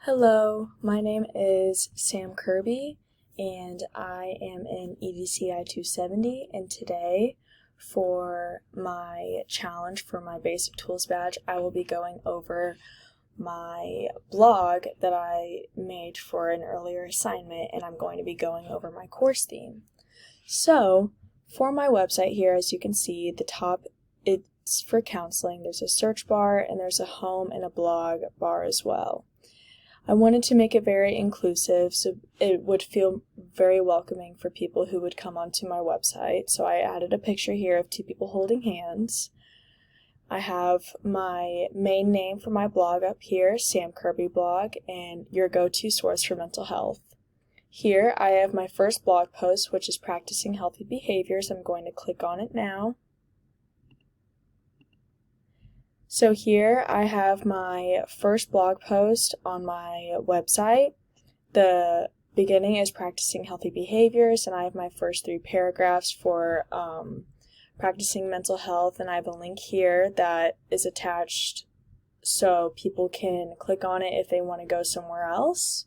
Hello, my name is Sam Kirby and I am in EDCI 270, and today for my challenge for my basic tools badge I will be going over my blog that I made for an earlier assignment, and I'm going to be going over my course theme. So for my website here, as you can see, the top it's for counseling. There's a search bar and there's a home and a blog bar as well. I wanted to make it very inclusive so it would feel very welcoming for people who would come onto my website. So I added a picture here of two people holding hands. I have my main name for my blog up here, Sam Kirby Blog, and your go-to source for mental health. Here I have my first blog post, which is practicing healthy behaviors. I'm going to click on it now. So here I have my first blog post on my website. The beginning is practicing healthy behaviors, and I have my first 3 paragraphs for practicing mental health, and I have a link here that is attached so people can click on it if they want to go somewhere else.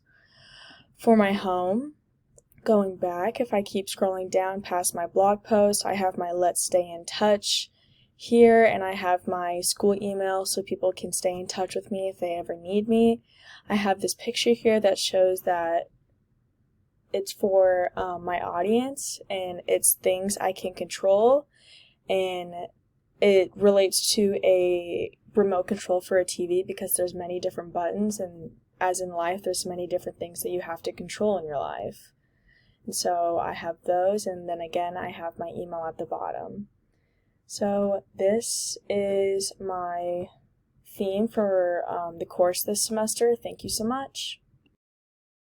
For my home, going back, if I keep scrolling down past my blog post, I have my Let's Stay in Touch here, and I have my school email so people can stay in touch with me if they ever need me. I have this picture here that shows that it's for my audience, and it's things I can control, and it relates to a remote control for a TV because there's many different buttons, and as in life there's many different things that you have to control in your life. And so I have those, and then again I have my email at the bottom. So this is my theme for the course this semester. Thank you so much.